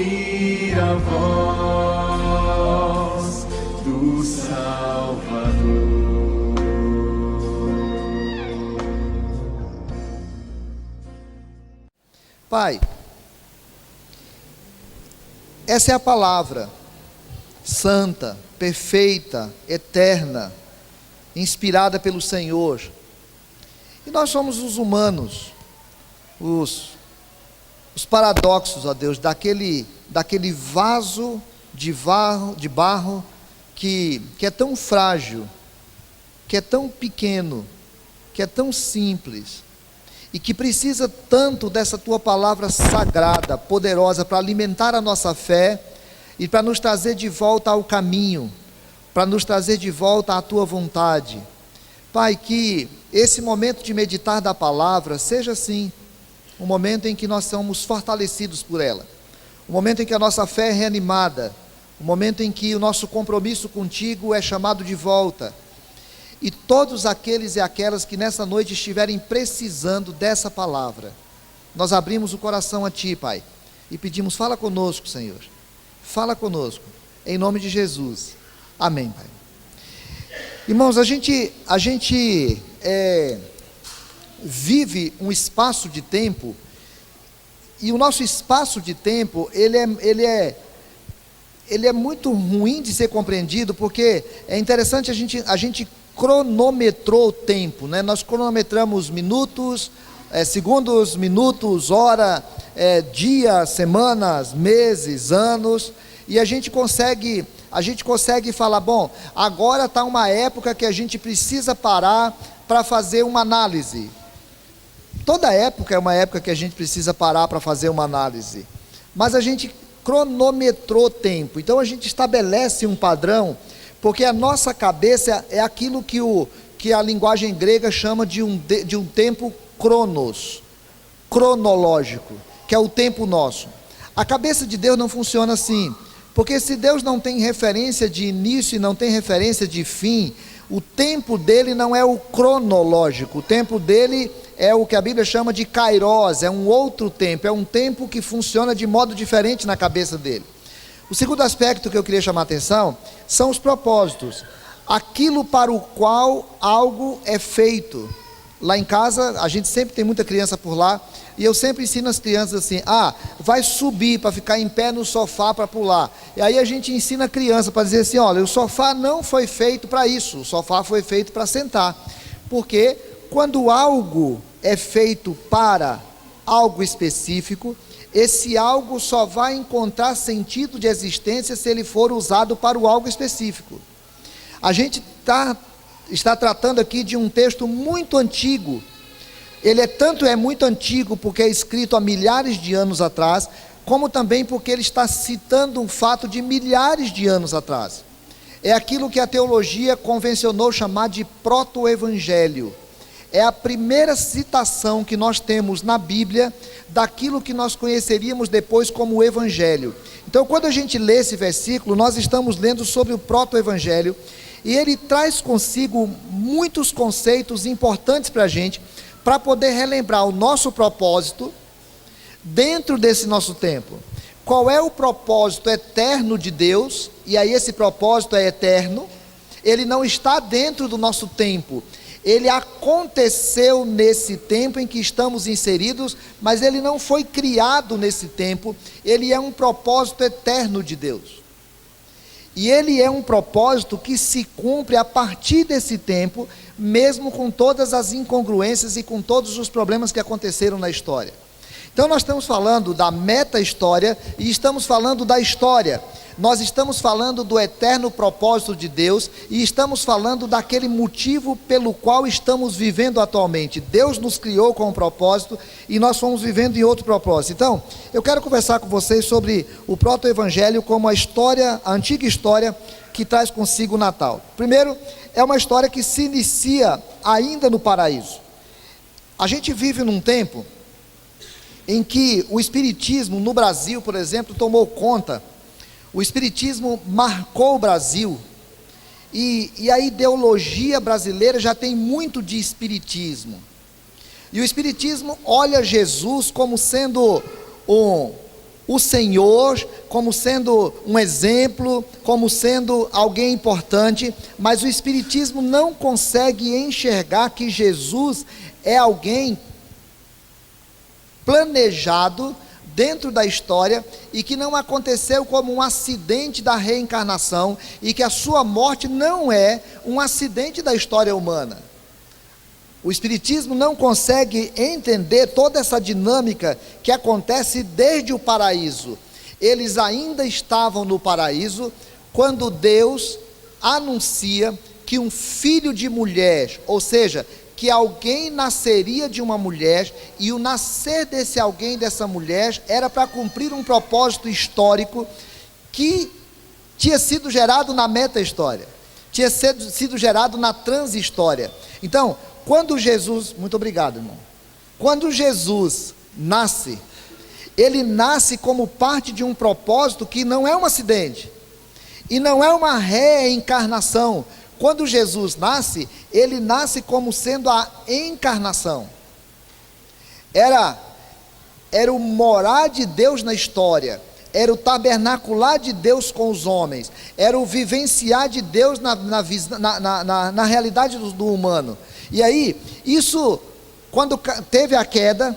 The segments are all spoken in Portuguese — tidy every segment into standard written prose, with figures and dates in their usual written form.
ouvir a voz do Salvador. Pai, essa é a palavra santa, perfeita, eterna, inspirada pelo Senhor. E nós somos os humanos, os paradoxos, ó Deus, daquele vaso de barro que é tão frágil, que é tão pequeno, que é tão simples, e que precisa tanto dessa tua palavra sagrada, poderosa, para alimentar a nossa fé e para nos trazer de volta ao caminho, para nos trazer de volta à tua vontade. Pai, que esse momento de meditar da palavra seja assim, um momento em que nós somos fortalecidos por ela, um momento em que a nossa fé é reanimada, um momento em que o nosso compromisso contigo é chamado de volta. E todos aqueles e aquelas que nessa noite estiverem precisando dessa palavra, nós abrimos o coração a Ti, Pai, e pedimos: fala conosco, Senhor, fala conosco, em nome de Jesus, amém, Pai. Irmãos, a gente vive um espaço de tempo, e o nosso espaço de tempo, ele é muito ruim de ser compreendido, porque é interessante, a gente cronometrou o tempo, né? Nós cronometramos minutos, segundos, minutos, hora, dias, semanas, meses, anos, e a gente consegue falar: bom, agora está uma época que a gente precisa parar para fazer uma análise. Toda época é uma época que a gente precisa parar para fazer uma análise, mas a gente cronometrou tempo, então a gente estabelece um padrão, porque a nossa cabeça é aquilo que a linguagem grega chama de um tempo cronológico, que é o tempo nosso. A cabeça de Deus não funciona assim, porque se Deus não tem referência de início e não tem referência de fim, o tempo dele não é o cronológico, o tempo dele é o que a Bíblia chama de kairos, é um outro tempo, é um tempo que funciona de modo diferente na cabeça dele. O segundo aspecto que eu queria chamar a atenção são os propósitos, aquilo para o qual algo é feito. Lá em casa, a gente sempre tem muita criança por lá, e eu sempre ensino as crianças assim: vai subir para ficar em pé no sofá para pular. E aí a gente ensina a criança para dizer assim: olha, o sofá não foi feito para isso, o sofá foi feito para sentar. Porque quando algo é feito para algo específico, esse algo só vai encontrar sentido de existência se ele for usado para o algo específico. A gente está tratando aqui de um texto muito antigo. Ele é muito antigo porque é escrito há milhares de anos atrás, como também porque ele está citando um fato de milhares de anos atrás. É aquilo que a teologia convencionou chamar de proto-evangelho. É a primeira citação que nós temos na Bíblia daquilo que nós conheceríamos depois como o Evangelho. Então, quando a gente lê esse versículo, nós estamos lendo sobre o proto-evangelho, e ele traz consigo muitos conceitos importantes para a gente, para poder relembrar o nosso propósito dentro desse nosso tempo. Qual é o propósito eterno de Deus? E aí esse propósito é eterno, ele não está dentro do nosso tempo, ele aconteceu nesse tempo em que estamos inseridos, mas ele não foi criado nesse tempo, ele é um propósito eterno de Deus. E ele é um propósito que se cumpre a partir desse tempo, mesmo com todas as incongruências e com todos os problemas que aconteceram na história. Então nós estamos falando da meta-história e estamos falando da história. Nós estamos falando do eterno propósito de Deus e estamos falando daquele motivo pelo qual estamos vivendo atualmente. Deus nos criou com um propósito e nós fomos vivendo em outro propósito. Então, eu quero conversar com vocês sobre o proto-evangelho como a antiga história que traz consigo o Natal. Primeiro, é uma história que se inicia ainda no paraíso. A gente vive num tempo em que o espiritismo no Brasil, por exemplo, tomou conta. O espiritismo marcou o Brasil, e a ideologia brasileira já tem muito de espiritismo, e o espiritismo olha Jesus como sendo o Senhor como sendo um exemplo, como sendo alguém importante, mas o Espiritismo não consegue enxergar que Jesus é alguém planejado dentro da história e que não aconteceu como um acidente da reencarnação e que a sua morte não é um acidente da história humana. O Espiritismo não consegue entender toda essa dinâmica que acontece desde o paraíso. Eles ainda estavam no paraíso quando Deus anuncia que um filho de mulher, ou seja, que alguém nasceria de uma mulher, e o nascer desse alguém, dessa mulher, era para cumprir um propósito histórico que tinha sido gerado na meta-história, tinha sido gerado na transhistória. Então, quando Jesus, muito obrigado, irmão. Quando Jesus nasce, ele nasce como parte de um propósito que não é um acidente, e não é uma reencarnação. Quando Jesus nasce, ele nasce como sendo a encarnação. Era o morar de Deus na história, era o tabernacular de Deus com os homens, era o vivenciar de Deus na realidade do humano. E aí, isso, quando teve a queda,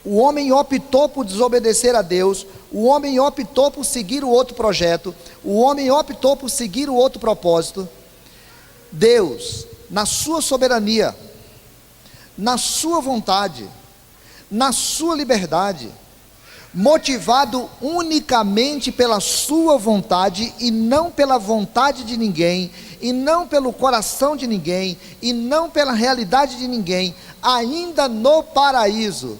o homem optou por desobedecer a Deus, o homem optou por seguir o outro projeto, o homem optou por seguir o outro propósito. Deus, na sua soberania, na sua vontade, na sua liberdade, motivado unicamente pela sua vontade e não pela vontade de ninguém, e não pelo coração de ninguém, e não pela realidade de ninguém, ainda no paraíso.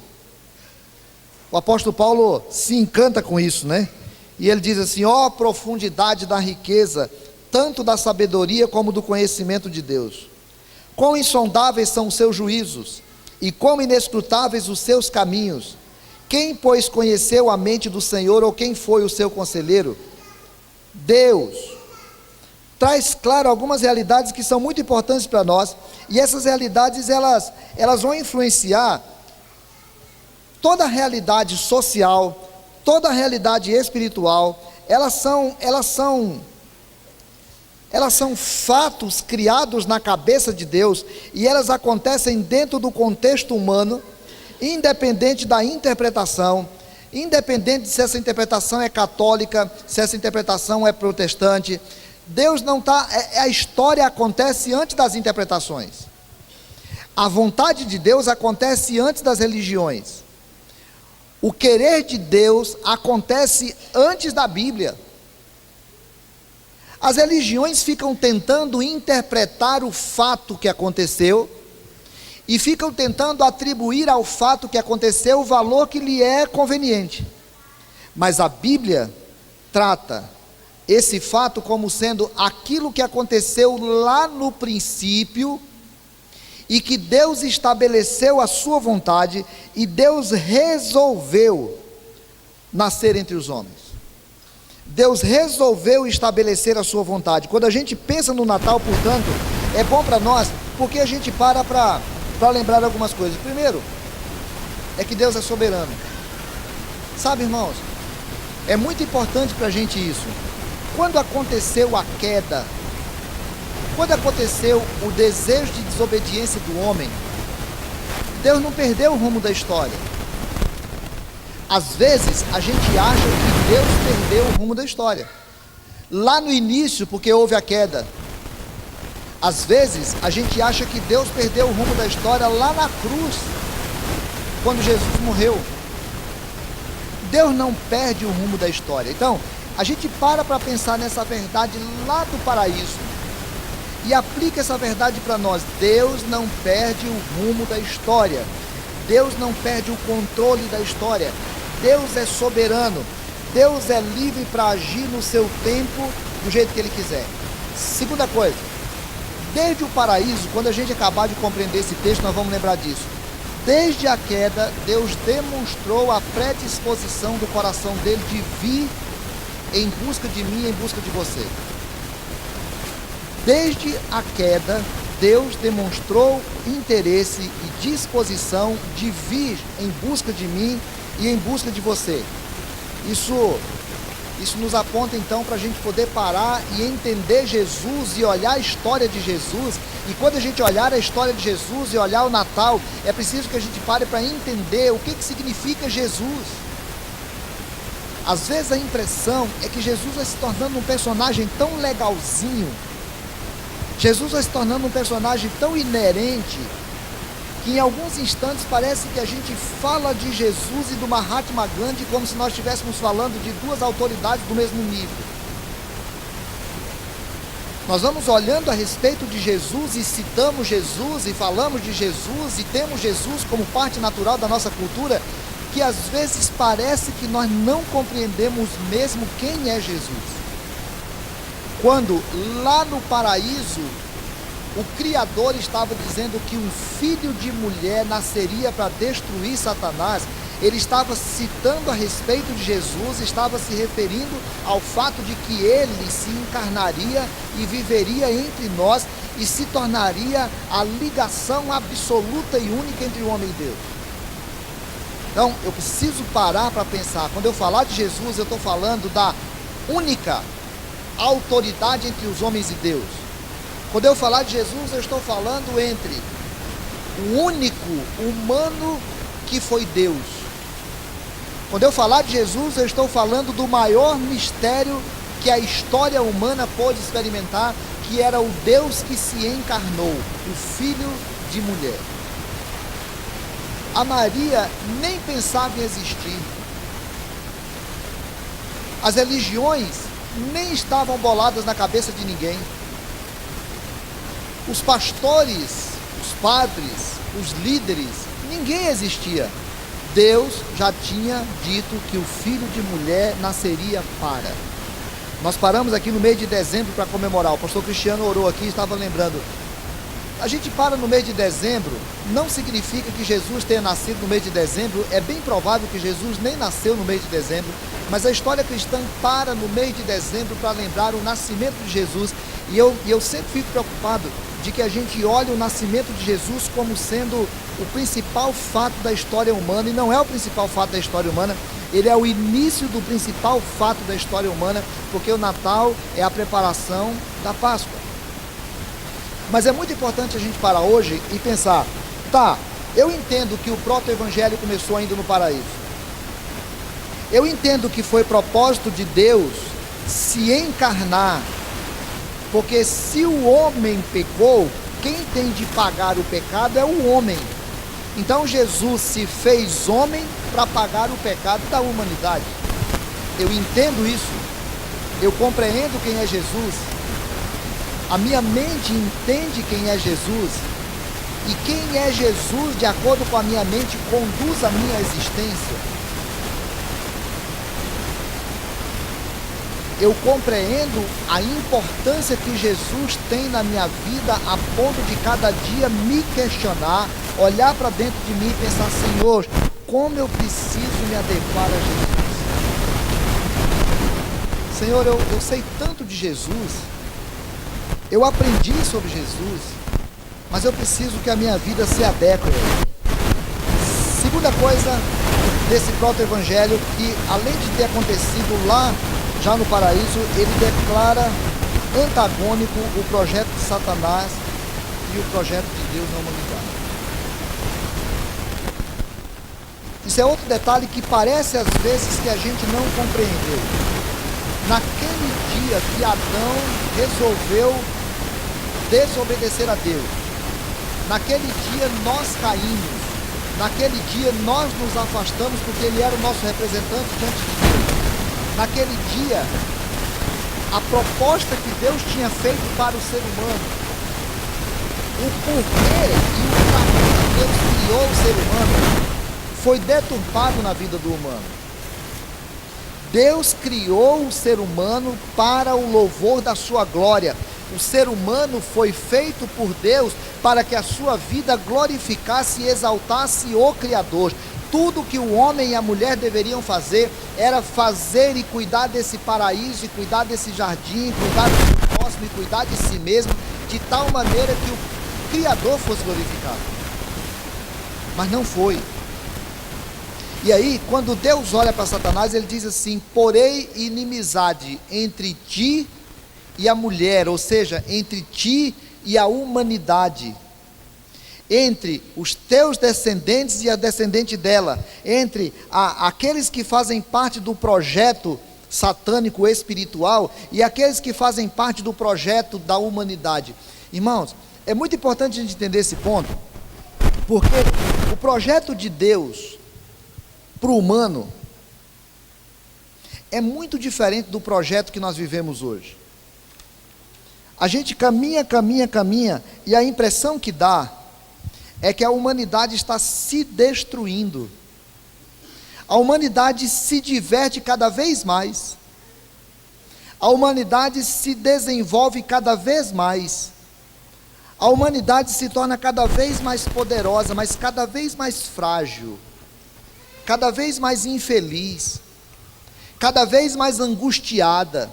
O apóstolo Paulo se encanta com isso, né? E ele diz assim: ó profundidade da riqueza, tanto da sabedoria como do conhecimento de Deus. Quão insondáveis são os seus juízos, e quão inescrutáveis os seus caminhos. Quem, pois, conheceu a mente do Senhor, ou quem foi o seu conselheiro? Deus traz, claro, algumas realidades que são muito importantes para nós, e essas realidades, elas vão influenciar toda a realidade social, toda a realidade espiritual. Elas são fatos criados na cabeça de Deus, e elas acontecem dentro do contexto humano, independente da interpretação, independente se essa interpretação é católica, se essa interpretação é protestante. Deus não está, a história acontece antes das interpretações, a vontade de Deus acontece antes das religiões, o querer de Deus acontece antes da Bíblia. As religiões ficam tentando interpretar o fato que aconteceu, e ficam tentando atribuir ao fato que aconteceu o valor que lhe é conveniente, mas a Bíblia trata esse fato como sendo aquilo que aconteceu lá no princípio, e que Deus estabeleceu a sua vontade, e Deus resolveu nascer entre os homens. Deus resolveu estabelecer a sua vontade. Quando a gente pensa no Natal, portanto, é bom para nós, porque a gente para lembrar algumas coisas. Primeiro, é que Deus é soberano. Sabe, irmãos, é muito importante para a gente isso. Quando aconteceu a queda, quando aconteceu o desejo de desobediência do homem, Deus não perdeu o rumo da história. Às vezes a gente acha que Deus perdeu o rumo da história lá no início, porque houve a queda. Às vezes a gente acha que Deus perdeu o rumo da história lá na cruz, quando Jesus morreu. Deus não perde o rumo da história. Então a gente para pensar nessa verdade lá do paraíso e aplica essa verdade para nós. Deus não perde o rumo da história, Deus não perde o controle da história. Deus é soberano, Deus é livre para agir no seu tempo, do jeito que Ele quiser. Segunda coisa, desde o paraíso, quando a gente acabar de compreender esse texto, nós vamos lembrar disso. Desde a queda, Deus demonstrou a predisposição do coração dele de vir em busca de mim, em busca de você. Desde a queda, Deus demonstrou interesse e disposição de vir em busca de mim e em busca de você. Isso nos aponta então para a gente poder parar e entender Jesus e olhar a história de Jesus. E quando a gente olhar a história de Jesus e olhar o Natal, é preciso que a gente pare para entender o que significa Jesus. Às vezes a impressão é que Jesus vai se tornando um personagem tão legalzinho, Jesus vai se tornando um personagem tão inerente, que em alguns instantes parece que a gente fala de Jesus e do Mahatma Gandhi como se nós estivéssemos falando de duas autoridades do mesmo nível. Nós vamos olhando a respeito de Jesus e citamos Jesus e falamos de Jesus e temos Jesus como parte natural da nossa cultura, que às vezes parece que nós não compreendemos mesmo quem é Jesus. Quando lá no paraíso o Criador estava dizendo que um filho de mulher nasceria para destruir Satanás, ele estava citando a respeito de Jesus, estava se referindo ao fato de que ele se encarnaria e viveria entre nós e se tornaria a ligação absoluta e única entre o homem e Deus. Então, eu preciso parar para pensar. Quando eu falar de Jesus, eu estou falando da única autoridade entre os homens e Deus. Quando eu falar de Jesus, eu estou falando entre o único humano que foi Deus. Quando eu falar de Jesus, eu estou falando do maior mistério que a história humana pôde experimentar, que era o Deus que se encarnou, o Filho de mulher. A Maria nem pensava em existir. As religiões nem estavam boladas na cabeça de ninguém. Os pastores, os padres, os líderes, ninguém existia. Deus já tinha dito que o filho de mulher nasceria para. Nós paramos aqui no mês de dezembro para comemorar. O pastor Cristiano orou aqui e estava lembrando. A gente para no mês de dezembro, não significa que Jesus tenha nascido no mês de dezembro. É bem provável que Jesus nem nasceu no mês de dezembro, mas a história cristã para no mês de dezembro para lembrar o nascimento de Jesus. E eu sempre fico preocupado de que a gente olhe o nascimento de Jesus como sendo o principal fato da história humana, e não é o principal fato da história humana. Ele é o início do principal fato da história humana, porque o Natal é a preparação da Páscoa. Mas é muito importante a gente parar hoje e pensar, tá, eu entendo que o proto-evangelho começou ainda no paraíso. Eu entendo que foi propósito de Deus se encarnar, porque se o homem pecou, quem tem de pagar o pecado é o homem. Então Jesus se fez homem para pagar o pecado da humanidade. Eu entendo isso, eu compreendo quem é Jesus, a minha mente entende quem é Jesus, e quem é Jesus, de acordo com a minha mente, conduz a minha existência. Eu compreendo a importância que Jesus tem na minha vida, a ponto de cada dia me questionar, olhar para dentro de mim e pensar, Senhor, como eu preciso me adequar a Jesus. Senhor, eu sei tanto de Jesus, eu aprendi sobre Jesus, mas eu preciso que a minha vida se adeque a Ele. Segunda coisa desse proto-evangelho, que além de ter acontecido lá, já no paraíso, ele declara antagônico o projeto de Satanás e o projeto de Deus na humanidade. Isso é outro detalhe que parece às vezes que a gente não compreendeu. Naquele dia que Adão resolveu desobedecer a Deus, naquele dia nós caímos, naquele dia nós nos afastamos porque ele era o nosso representante diante de Deus. Naquele dia, a proposta que Deus tinha feito para o ser humano, o porquê e o para que Deus criou o ser humano, foi deturpado na vida do humano. Deus criou o ser humano para o louvor da sua glória. O ser humano foi feito por Deus para que a sua vida glorificasse e exaltasse o Criador. Tudo que o homem e a mulher deveriam fazer era fazer e cuidar desse paraíso, e cuidar desse jardim, cuidar do próximo e cuidar de si mesmo, de tal maneira que o Criador fosse glorificado. Mas não foi. E aí, quando Deus olha para Satanás, ele diz assim: porém inimizade entre ti e a mulher, ou seja, entre ti e a humanidade, entre os teus descendentes e a descendente dela, entre aqueles que fazem parte do projeto satânico espiritual e aqueles que fazem parte do projeto da humanidade. Irmãos, é muito importante a gente entender esse ponto, porque o projeto de Deus para o humano é muito diferente do projeto que nós vivemos hoje. A gente caminha, e a impressão que dá é que a humanidade está se destruindo. A humanidade se diverte cada vez mais. A humanidade se desenvolve cada vez mais. A humanidade se torna cada vez mais poderosa, mas cada vez mais frágil, cada vez mais infeliz, cada vez mais angustiada.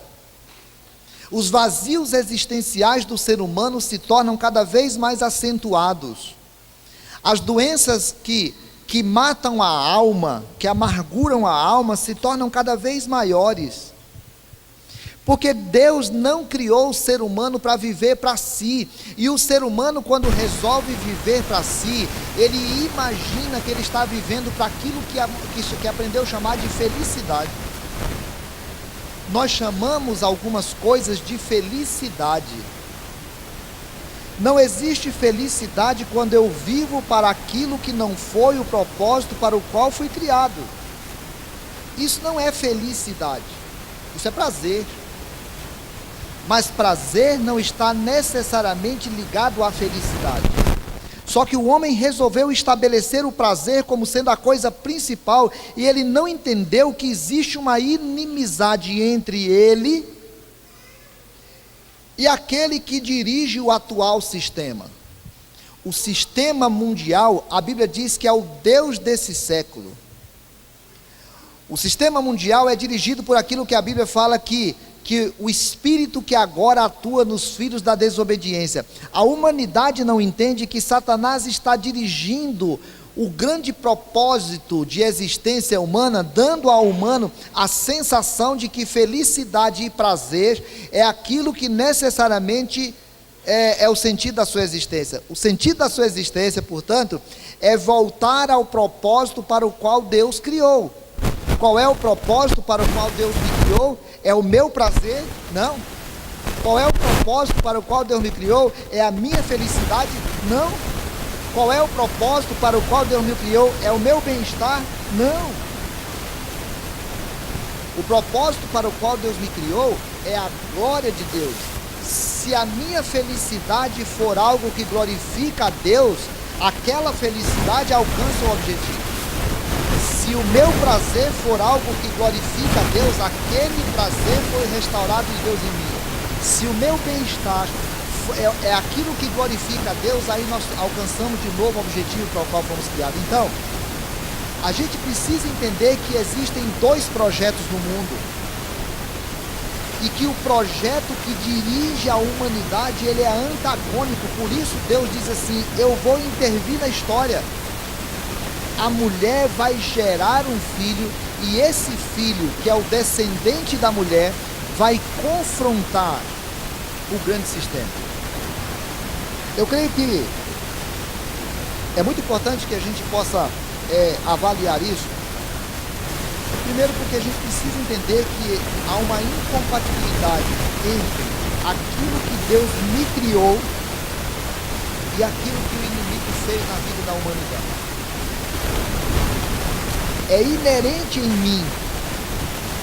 Os vazios existenciais do ser humano se tornam cada vez mais acentuados. As doenças que matam a alma, que amarguram a alma, se tornam cada vez maiores. Porque Deus não criou o ser humano para viver para si. E o ser humano, quando resolve viver para si, ele imagina que ele está vivendo para aquilo que aprendeu a chamar de felicidade. Nós chamamos algumas coisas de felicidade. Não existe felicidade quando eu vivo para aquilo que não foi o propósito para o qual fui criado. Isso não é felicidade, isso é prazer. Mas prazer não está necessariamente ligado à felicidade. Só que o homem resolveu estabelecer o prazer como sendo a coisa principal, e ele não entendeu que existe uma inimizade entre ele e aquele que dirige o atual sistema. O sistema mundial, a Bíblia diz que é o Deus desse século. O sistema mundial é dirigido por aquilo que a Bíblia fala que o espírito que agora atua nos filhos da desobediência. A humanidade não entende que Satanás está dirigindo o grande propósito de existência humana, dando ao humano a sensação de que felicidade e prazer é aquilo que necessariamente é o sentido da sua existência. O sentido da sua existência, portanto, é voltar ao propósito para o qual Deus criou. Qual é o propósito para o qual Deus me criou? É o meu prazer? Não. Qual é o propósito para o qual Deus me criou? É a minha felicidade? Não. Qual é o propósito para o qual Deus me criou? É o meu bem-estar? Não. O propósito para o qual Deus me criou é a glória de Deus. Se a minha felicidade for algo que glorifica a Deus, aquela felicidade alcança o objetivo. Se o meu prazer for algo que glorifica a Deus, aquele prazer foi restaurado de Deus em mim. Se o meu bem-estar é aquilo que glorifica a Deus, aí nós alcançamos de novo o objetivo para o qual fomos criados. Então, a gente precisa entender que existem dois projetos no mundo, e que o projeto que dirige a humanidade, ele é antagônico. Por isso Deus diz assim: eu vou intervir na história. A mulher vai gerar um filho, e esse filho, que é o descendente da mulher, vai confrontar o grande sistema. Eu creio que é muito importante que a gente possa avaliar isso. Primeiro, porque a gente precisa entender que há uma incompatibilidade entre aquilo que Deus me criou e aquilo que o inimigo fez na vida da humanidade. É inerente em mim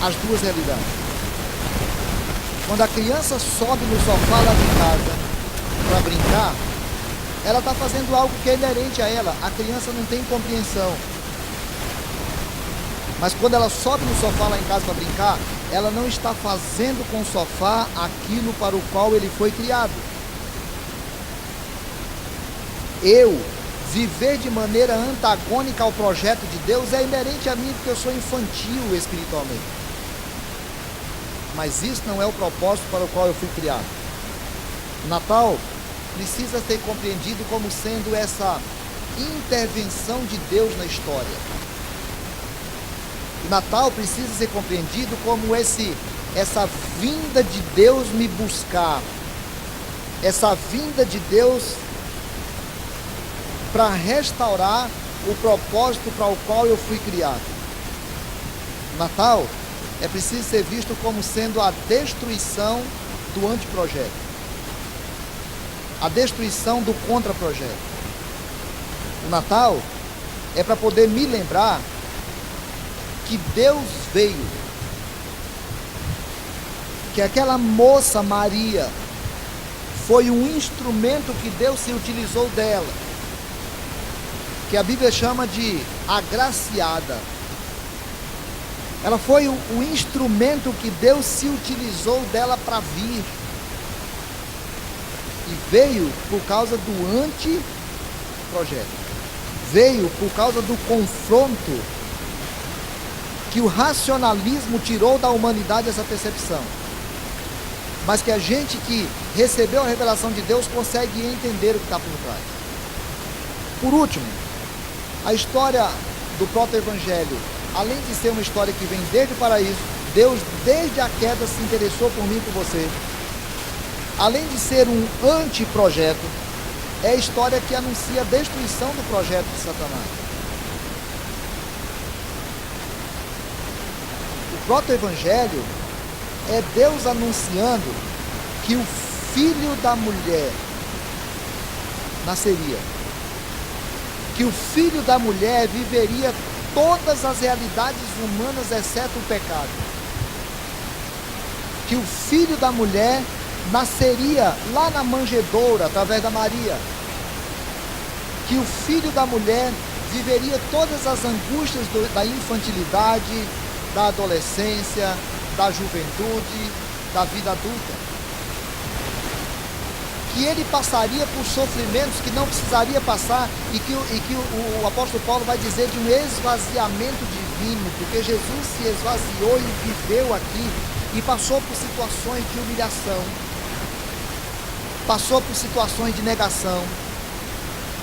as duas realidades. Quando a criança sobe no sofá lá de casa para brincar, ela está fazendo algo que é inerente a ela. A criança não tem compreensão. Mas quando ela sobe no sofá lá em casa para brincar, ela não está fazendo com o sofá aquilo para o qual ele foi criado. Viver de maneira antagônica ao projeto de Deus é inerente a mim, porque eu sou infantil espiritualmente. Mas isso não é o propósito para o qual eu fui criado. O Natal precisa ser compreendido como sendo essa intervenção de Deus na história. O Natal precisa ser compreendido como essa vinda de Deus me buscar, essa vinda de Deus para restaurar o propósito para o qual eu fui criado. O Natal é preciso ser visto como sendo a destruição do anteprojeto, a destruição do contraprojeto. O Natal é para poder me lembrar que Deus veio, que aquela moça Maria foi um instrumento que Deus se utilizou dela, que a Bíblia chama de agraciada. Ela foi o instrumento que Deus se utilizou dela para vir, e veio por causa do anteprojeto, veio por causa do confronto que o racionalismo tirou da humanidade, essa percepção, mas que a gente que recebeu a revelação de Deus consegue entender o que está por trás. Por último, a história do proto-evangelho, além de ser uma história que vem desde o paraíso, Deus desde a queda se interessou por mim e por você, além de ser um anteprojeto, é a história que anuncia a destruição do projeto de Satanás. O proto-evangelho é Deus anunciando que o filho da mulher nasceria, que o filho da mulher viveria todas as realidades humanas exceto o pecado, que o filho da mulher nasceria lá na manjedoura através da Maria, que o filho da mulher viveria todas as angústias da infantilidade, da adolescência, da juventude, da vida adulta, que ele passaria por sofrimentos que não precisaria passar, e que o apóstolo Paulo vai dizer de um esvaziamento divino, porque Jesus se esvaziou e viveu aqui, e passou por situações de humilhação, passou por situações de negação,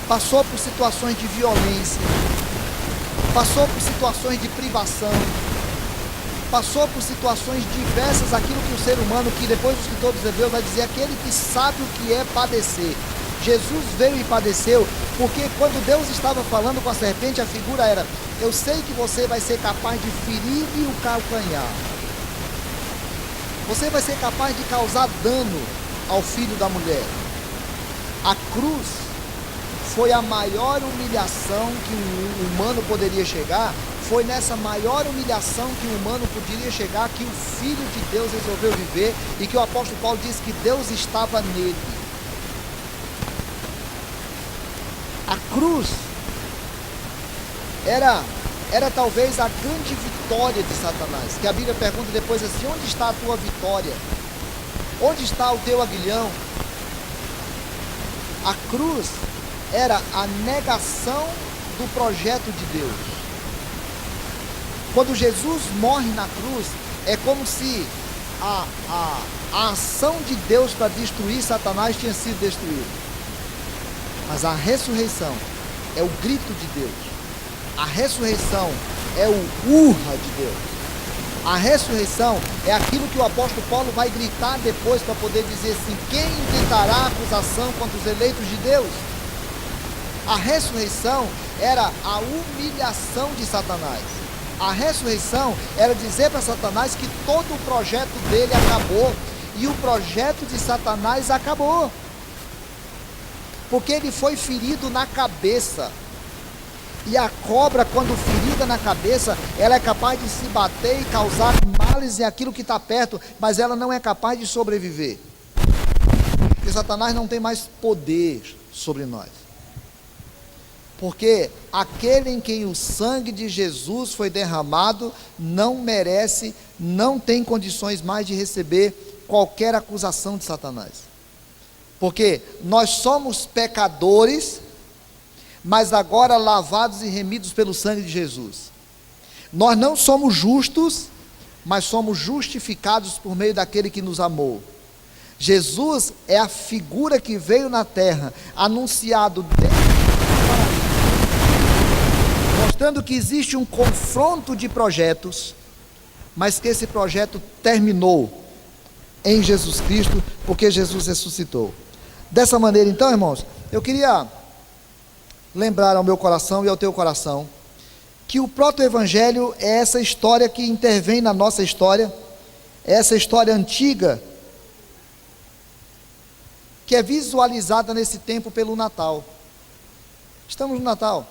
passou por situações de violência, passou por situações de privação, passou por situações diversas, aquilo que o ser humano, que depois o escritor dos Hebreus vai dizer, aquele que sabe o que é padecer. Jesus veio e padeceu, porque quando Deus estava falando com a serpente, a figura era: eu sei que você vai ser capaz de ferir-lhe o calcanhar, você vai ser capaz de causar dano ao filho da mulher. A cruz foi a maior humilhação que um humano poderia chegar. Foi nessa maior humilhação que o humano poderia chegar que o Filho de Deus resolveu viver, e que o apóstolo Paulo diz que Deus estava nele. A cruz era talvez a grande vitória de Satanás, que a Bíblia pergunta depois assim: onde está a tua vitória? Onde está o teu aguilhão? A cruz era a negação do projeto de Deus. Quando Jesus morre na cruz, é como se a ação de Deus para destruir Satanás tinha sido destruída. Mas a ressurreição é o grito de Deus. A ressurreição é o urra de Deus. A ressurreição é aquilo que o apóstolo Paulo vai gritar depois para poder dizer assim: quem intentará acusação contra os eleitos de Deus? A ressurreição era a humilhação de Satanás. A ressurreição era dizer para Satanás que todo o projeto dele acabou, e o projeto de Satanás acabou, porque ele foi ferido na cabeça. E a cobra, quando ferida na cabeça, ela é capaz de se bater e causar males em aquilo que está perto, mas ela não é capaz de sobreviver, porque Satanás não tem mais poder sobre nós. Porque aquele em quem o sangue de Jesus foi derramado não merece, não tem condições mais de receber qualquer acusação de Satanás. Porque nós somos pecadores, mas agora lavados e remidos pelo sangue de Jesus. Nós não somos justos, mas somos justificados por meio daquele que nos amou. Jesus é a figura que veio na terra, anunciado desde mostrando que existe um confronto de projetos, mas que esse projeto terminou em Jesus Cristo, porque Jesus ressuscitou. Dessa maneira, então, irmãos, eu queria lembrar ao meu coração e ao teu coração que o proto-evangelho é essa história que intervém na nossa história, é essa história antiga, que é visualizada nesse tempo pelo Natal. Estamos no Natal.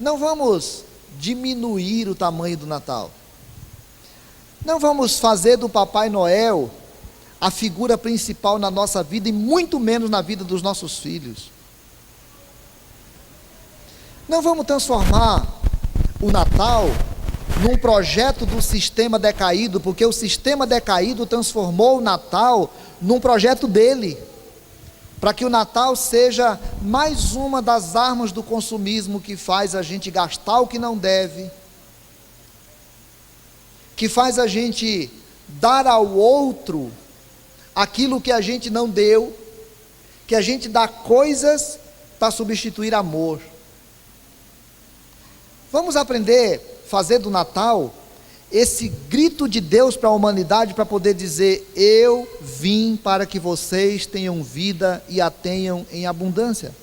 Não vamos diminuir o tamanho do Natal. Não vamos fazer do Papai Noel a figura principal na nossa vida e muito menos na vida dos nossos filhos. Não vamos transformar o Natal num projeto do sistema decaído, porque o sistema decaído transformou o Natal num projeto dele, para que o Natal seja mais uma das armas do consumismo que faz a gente gastar o que não deve, que faz a gente dar ao outro aquilo que a gente não deu, que a gente dá coisas para substituir amor. Vamos aprender a fazer do Natal esse grito de Deus para a humanidade, para poder dizer: eu vim para que vocês tenham vida e a tenham em abundância.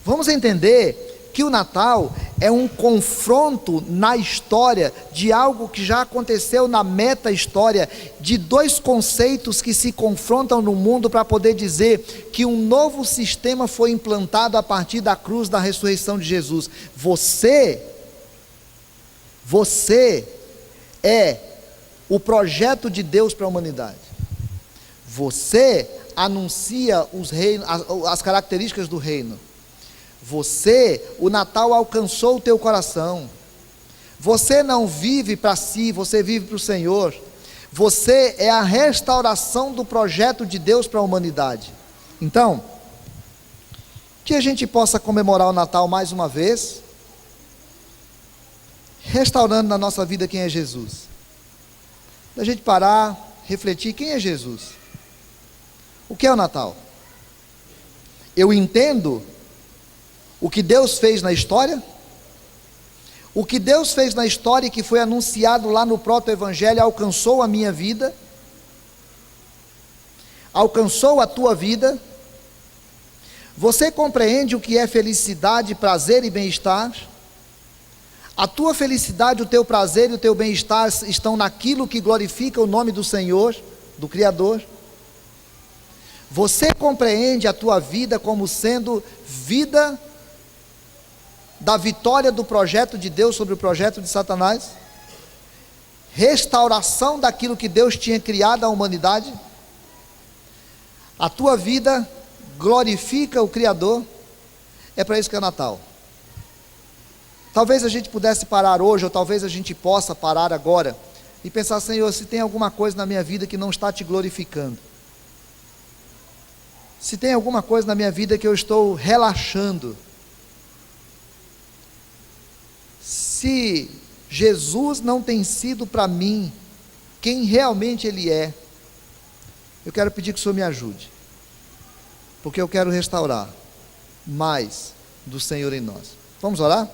Vamos entender que o Natal é um confronto na história de algo que já aconteceu na meta-história, de dois conceitos que se confrontam no mundo para poder dizer que um novo sistema foi implantado a partir da cruz da ressurreição de Jesus. Você é o projeto de Deus para a humanidade. Você anuncia as características do reino. O Natal alcançou o teu coração. Você não vive para si, você vive para o Senhor. Você é a restauração do projeto de Deus para a humanidade. Então, que a gente possa comemorar o Natal mais uma vez, restaurando na nossa vida quem é Jesus. Da gente parar, refletir: quem é Jesus? O que é o Natal? Eu entendo o que Deus fez na história? O que Deus fez na história e que foi anunciado lá no proto-evangelho alcançou a minha vida? Alcançou a tua vida? Você compreende o que é felicidade, prazer e bem-estar? A tua felicidade, o teu prazer e o teu bem-estar estão naquilo que glorifica o nome do Senhor, do Criador? Você compreende a tua vida como sendo vida da vitória do projeto de Deus sobre o projeto de Satanás? Restauração daquilo que Deus tinha criado à humanidade? A tua vida glorifica o Criador? É para isso que é Natal. Talvez a gente pudesse parar hoje, ou talvez a gente possa parar agora e pensar: Senhor, se tem alguma coisa na minha vida que não está te glorificando, se tem alguma coisa na minha vida que eu estou relaxando, se Jesus não tem sido para mim quem realmente Ele é, eu quero pedir que o Senhor me ajude, porque eu quero restaurar mais do Senhor em nós. Vamos orar?